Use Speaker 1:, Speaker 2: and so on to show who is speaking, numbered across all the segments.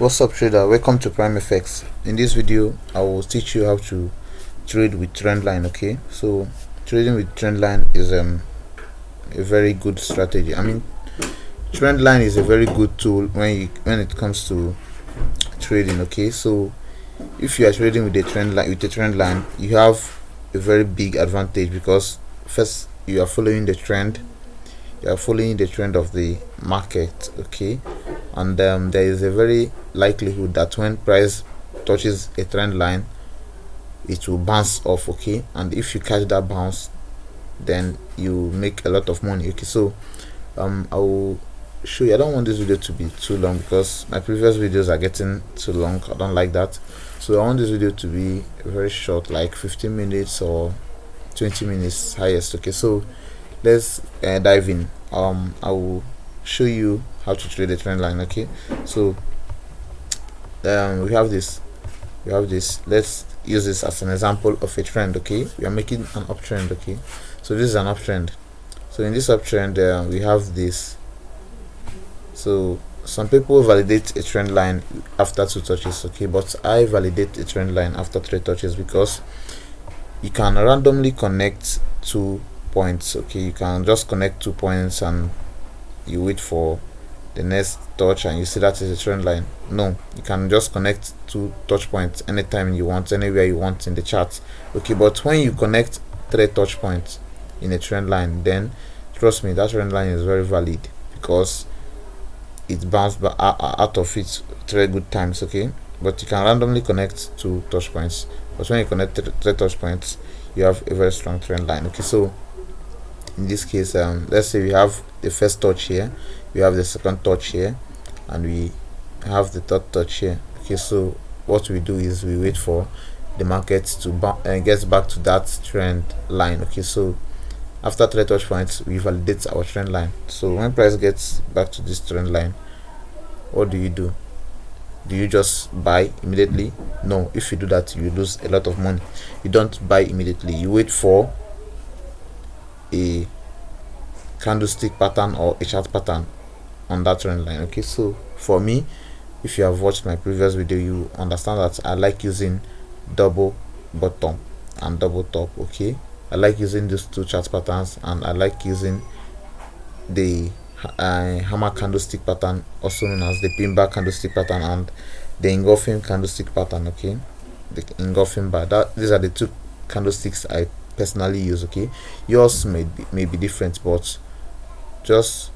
Speaker 1: What's up, trader? Welcome to Prime FX. In this video I will teach you how to trade with Trendline. Okay, so trading with Trendline is a very good strategy. Trendline is a very good tool when it comes to trading. Okay, so if you are trading with the Trendline, you have a very big advantage because first you are following the trend. You are following the trend of the market. Okay, and there is a very likelihood that when price touches a trend line, it will bounce off. Okay, and if you catch that bounce, then you make a lot of money. Okay, so I will show you. I don't want this video to be too long because my previous videos are getting too long. I don't like that, so I want this video to be very short, like 15 minutes or 20 minutes highest. Okay, so let's dive in. I will show you how to trade a trend line. Okay, so we have this. Let's use this as an example of a trend. Okay, we are making an uptrend. Okay, so this is an uptrend. So in this uptrend, we have this. So some people validate a trend line after 2 touches. Okay, but I validate a trend line after 3 touches because you can randomly connect 2 points. Okay, you can just connect 2 points and you wait for the next touch and you see that is a trend line. No, you can just connect 2 touch points anytime you want, anywhere you want in the chart. Okay, but when you connect 3 touch points in a trend line, then trust me, that trend line is very valid because it bounced out of it 3 good times. Okay, but you can randomly connect 2 touch points, but when you connect 3 touch points, you have a very strong trend line. Okay, so in this case, let's say we have the first touch here, we have the second touch here, and we have the third touch here. Okay, so what we do is we wait for the market to get back to that trend line. Okay, so after 3 touch points, we validate our trend line. So when price gets back to this trend line, what do? Do you just buy immediately? No, if you do that, you lose a lot of money. You don't buy immediately, you wait for a candlestick pattern or a chart pattern on that trend line. Okay, so for me, if you have watched my previous video, you understand that I like using double bottom and double top. Okay, I like using these 2 chart patterns, and I like using the hammer candlestick pattern, also known as the pin bar candlestick pattern, and the engulfing candlestick pattern. Okay, the engulfing bar. These are the 2 candlesticks I personally use. Okay, yours may be different, but just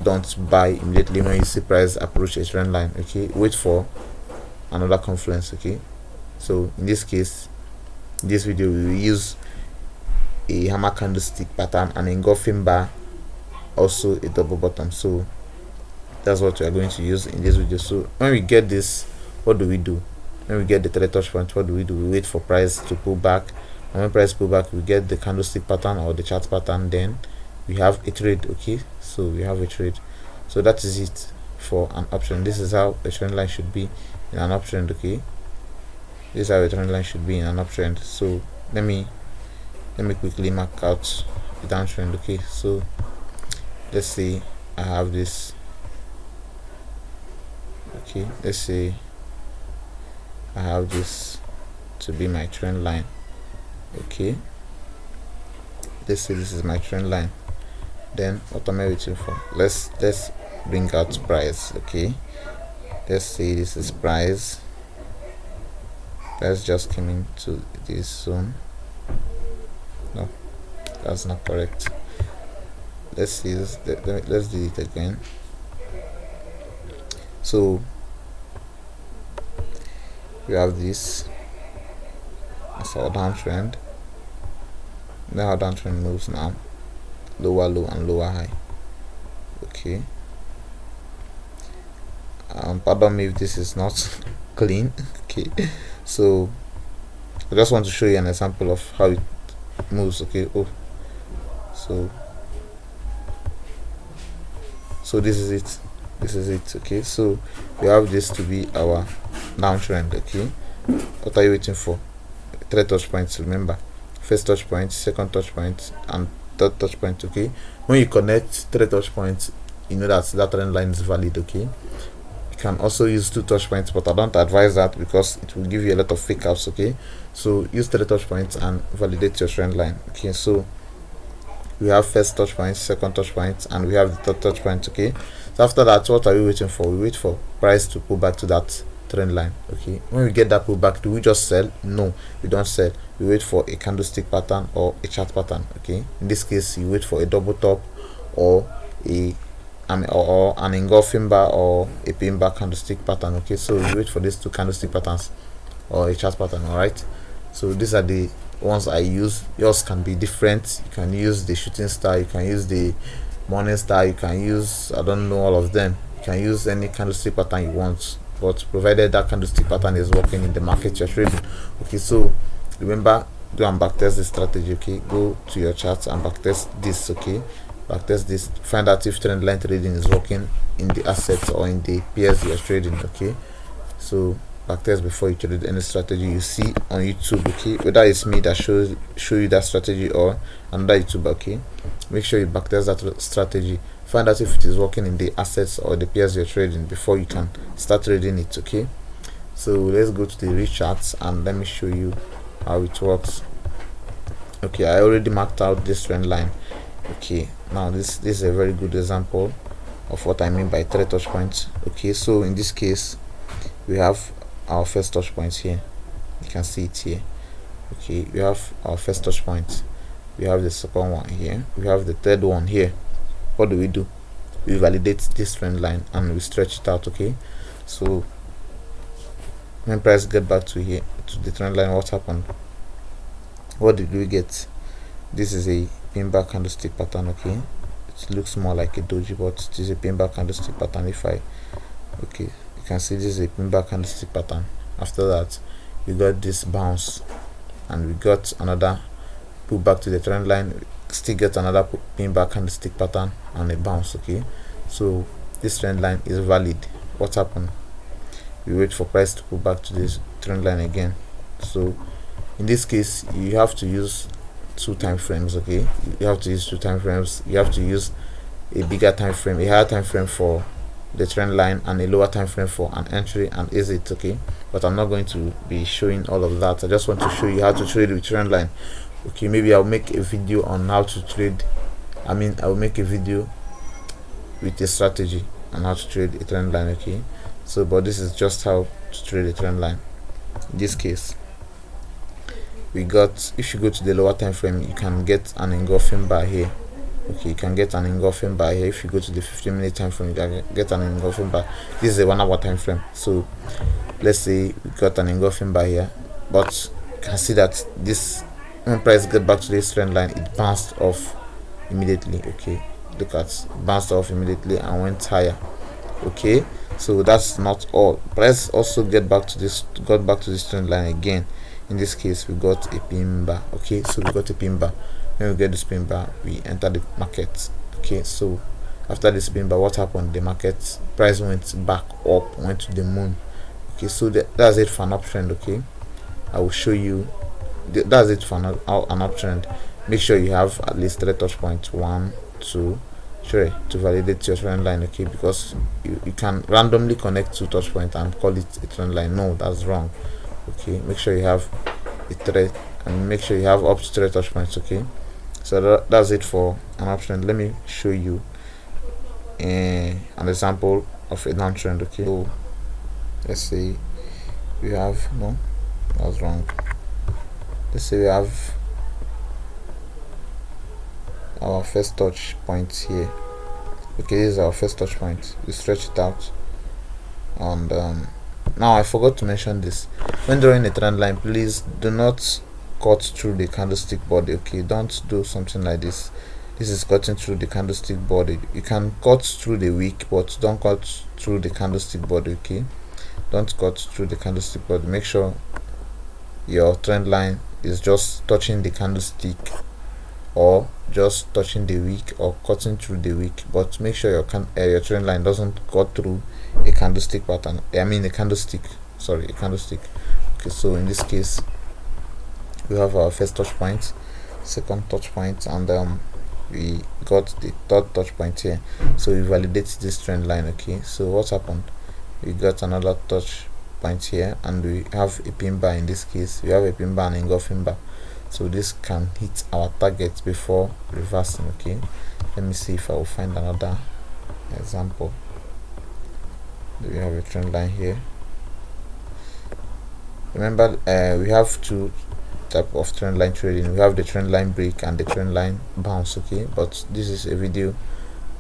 Speaker 1: don't buy immediately when you see price approach a trend line. Okay, wait for another confluence. Okay, so in this case, in this video, we will use a hammer candlestick pattern, an engulfing bar, also a double bottom. So that's what we are going to use in this video. So when we get this, what do? When we get the 3 touch point, what do? We wait for price to pull back, and when price pull back, we get the candlestick pattern or the chart pattern, then we have a trade. Okay, so we have a trade. So that is it for an uptrend. This is how a trend line should be in an uptrend. Okay, this is how a trend line should be in an uptrend. So let me quickly mark out the downtrend. Okay, so let's say I have this. Okay, let's say I have this to be my trend line. Okay, let's say this is my trend line. Then what am I waiting for? Let's bring out price. Okay, let's say this is price. Let's just come into this zone. No, that's not correct. Let's see this. Let's do it again. So we have this as our downtrend. Now how downtrend moves now: lower low and lower high. Okay, pardon me if this is not clean. Okay, so I just want to show you an example of how it moves. Okay, so this is it. Okay, so we have this to be our downtrend. Okay, what are you waiting for? 3 touch points. Remember, first touch point, second touch point, and third touch point. Okay, when you connect 3 touch points, you know that trend line is valid. Okay, you can also use 2 touch points, but I don't advise that because it will give you a lot of fake outs. Okay, so use 3 touch points and validate your trend line. Okay, so we have first touch point, second touch point, and we have the third touch point. Okay, so after that, what are we waiting for? We wait for price to pull back to that trend line. Okay, when we get that pullback, do we just sell? No, we don't sell. We wait for a candlestick pattern or a chart pattern. Okay, in this case, you wait for a double top or or an engulfing bar or a pin bar candlestick pattern. Okay, so you wait for these 2 candlestick patterns or a chart pattern. All right, so these are the ones I use. Yours can be different. You can use the shooting star, you can use the morning star, you can use, I don't know, all of them. You can use any candlestick pattern you want, but provided that candlestick pattern is working in the market you're trading. Okay, so remember, go and backtest this strategy. Okay, go to your charts and backtest this. Okay, backtest this, find out if trend line trading is working in the assets or in the pairs you're trading. Okay, so backtest before you trade any strategy you see on YouTube. Okay, whether it's me that show you that strategy or another YouTuber. Okay, make sure you backtest that strategy, find out if it is working in the assets or the pairs you're trading before you can start trading it. Okay, so let's go to the recharts and let me show you how it works. Okay, I already marked out this trend line. Okay, now this is a very good example of what I mean by 3 touch points. Okay, so in this case we have our first touch point here, you can see it here. Okay, we have our first touch point, we have the second one here, we have the third one here. What do? We validate this trend line and we stretch it out. Okay, so when price get back to here to the trend line, what happened? What did we get? This is a pin bar candlestick pattern. Okay, it looks more like a doji, but it is a pin bar candlestick pattern. Okay, you can see this is a pin bar candlestick pattern. After that, we got this bounce and we got another pull back to the trend line, still get another pin bar candlestick pattern and a bounce. Okay, so this trend line is valid. What happened? We wait for price to pull back to this trend line again. So in this case, you have to use 2 time frames. Okay, you have to use 2 time frames. You have to use a bigger time frame, a higher time frame for the trend line and a lower time frame for an entry and exit. Okay, but I'm not going to be showing all of that. I just want to show you how to trade with trend line. Okay, maybe I'll make a video on how to trade. I'll make a video with a strategy on how to trade a trend line. Okay, so but this is just how to trade a trend line. In this case, we got, if you go to the lower time frame, you can get an engulfing bar here. Okay, you can get an engulfing bar here. If you go to the 15-minute time frame, you can get an engulfing bar. This is a 1 hour time frame. So let's say we got an engulfing bar here, but you can see that this, when price get back to this trend line, it bounced off immediately. Okay, look at, bounced off immediately and went higher. Okay, so that's not all. Price also got back to this trend line again. In this case, we got a pin bar. Okay, so we got a pin bar. When we get this pin bar, we enter the market. Okay, so after this pin bar, what happened? The market price went back up, went to the moon. Okay, so that's it for an uptrend. Okay, I will show you. That's it for an uptrend. Make sure you have at least 3 touch points, 1, 2, 3, to validate your trend line. Okay, because you can randomly connect 2 touch points and call it a trend line. No, that's wrong. Okay, make sure you have a thread and make sure you have up to 3 touch points. Okay, so that's it for an uptrend. Let me show you an example of a downtrend. Okay, so let's say we have, no, that's wrong. Let's say we have our first touch point here. Okay, this is our first touch point. We stretch it out, and now I forgot to mention this. When drawing a trend line, please do not cut through the candlestick body. Okay, don't do something like this. This is cutting through the candlestick body. You can cut through the wick, but don't cut through the candlestick body. Okay, don't cut through the candlestick body. Make sure your trend line is just touching the candlestick or just touching the wick or cutting through the wick, but make sure your trend line doesn't cut through a candlestick pattern. A candlestick. Okay, so in this case, we have our first touch point, second touch point, and we got the third touch point here. So we validate this trend line. Okay, so what happened? we got another touch point here, and we have a pin bar. In this case, we have a pin bar and engulfing bar, so this can hit our target before reversing. Okay, let me see if I will find another example. We have a trend line here. Remember, we have two type of trend line trading. We have the trend line break and the trend line bounce. Okay, but this is a video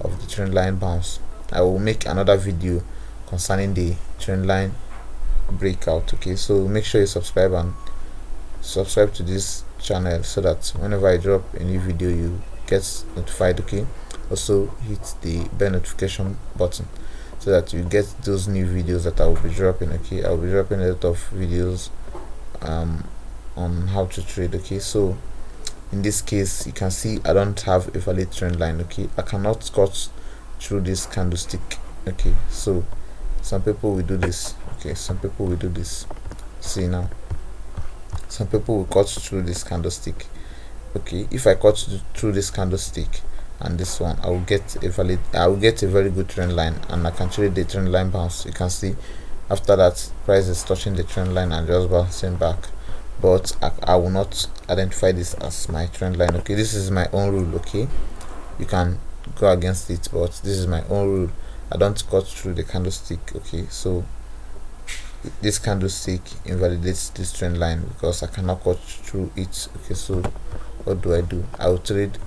Speaker 1: of the trend line bounce. I will make another video concerning the trend line breakout. Okay, so make sure you subscribe to this channel so that whenever I drop a new video you get notified. Okay, also hit the bell notification button so that you get those new videos that I will be dropping. Okay, I will be dropping a lot of videos on how to trade. Okay, so in this case you can see I don't have a valid trend line. Okay, I cannot cut through this candlestick. Okay, so some people will do this. Okay, some people will do this. See now, some people will cut through this candlestick. Okay, if I cut through this candlestick and this one, I will get a very good trend line, and I can trade the trend line bounce. You can see after that price is touching the trend line and just bouncing back, but I will not identify this as my trend line. Okay, this is my own rule. Okay, you can go against it, but this is my own rule. I don't cut through the candlestick. Okay, so this candlestick invalidates this trend line because I cannot cut through it. Okay, so what do? I will trade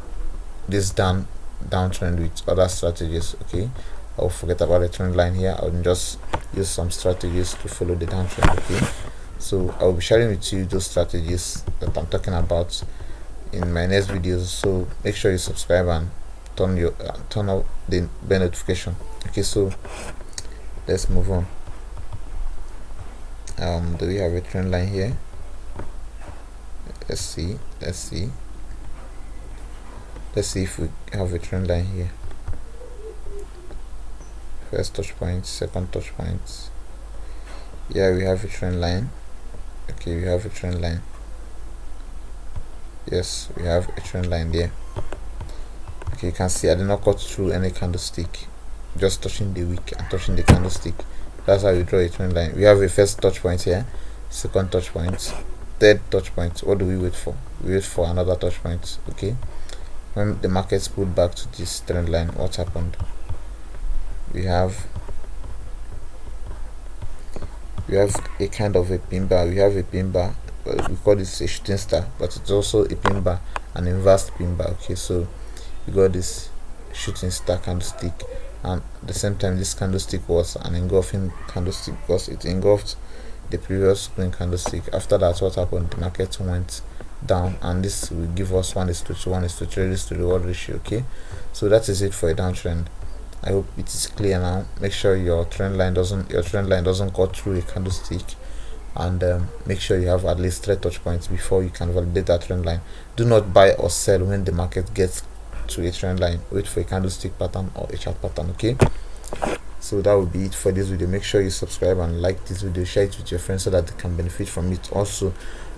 Speaker 1: this downtrend with other strategies. Okay, I'll forget about the trend line here. I'll just use some strategies to follow the downtrend. Okay, so I'll be sharing with you those strategies that I'm talking about in my next videos, so make sure you subscribe and turn off the bell notification. Okay, so let's move on. Do we have a trend line here? Let's see if we have a trend line here. First touch point, second touch point. Yeah, we have a trend line. Okay, we have a trend line. Yes, we have a trend line there. Okay, you can see I did not cut through any candlestick, just touching the wick and touching the candlestick. That's how you draw a trend line. We have a first touch point here, second touch point, third touch point. What do we wait for? We wait for another touch point. Okay, when the markets pulled back to this trend line, what happened? We have a kind of a pin bar. We have a pin bar, we call this a shooting star, but it's also a pin bar, an inverse pin bar. Okay, so we got this shooting star candlestick, and at the same time this candlestick was an engulfing candlestick because it engulfed the previous green candlestick. After that, what happened? The market went down, and this will give us 1:2, 1:3 to the reward ratio. Okay, so that is it for a downtrend. I hope it is clear now. Make sure your trend line doesn't cut through a candlestick, and make sure you have at least 3 touch points before you can validate that trend line. Do not buy or sell when the market gets to a trend line. Wait for a candlestick pattern or a chart pattern. Okay, so that will be it for this video. Make sure you subscribe and like this video, share it with your friends so that they can benefit from it also,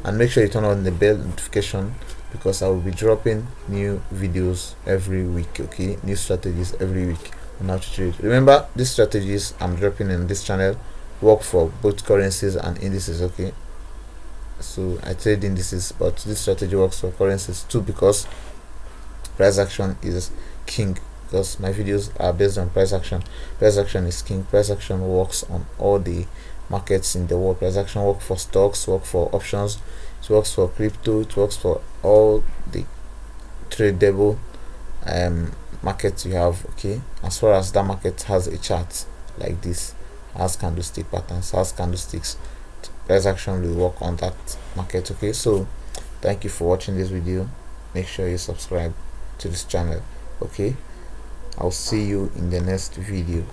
Speaker 1: and make sure you turn on the bell notification because I will be dropping new videos every week. Okay, new strategies every week on how to trade. Remember, these strategies I'm dropping in this channel work for both currencies and indices. Okay, so I trade indices, but this strategy works for currencies too because price action is king, because my videos are based on price action. Price action is king. Price action works on all the markets in the world. Price action works for stocks, works for options, it works for crypto, it works for all the tradable markets you have. Okay, as far as that market has a chart like this, has candlestick patterns, has candlesticks, price action will work on that market. Okay, so thank you for watching this video. Make sure you subscribe to this channel. Okay, I'll see you in the next video.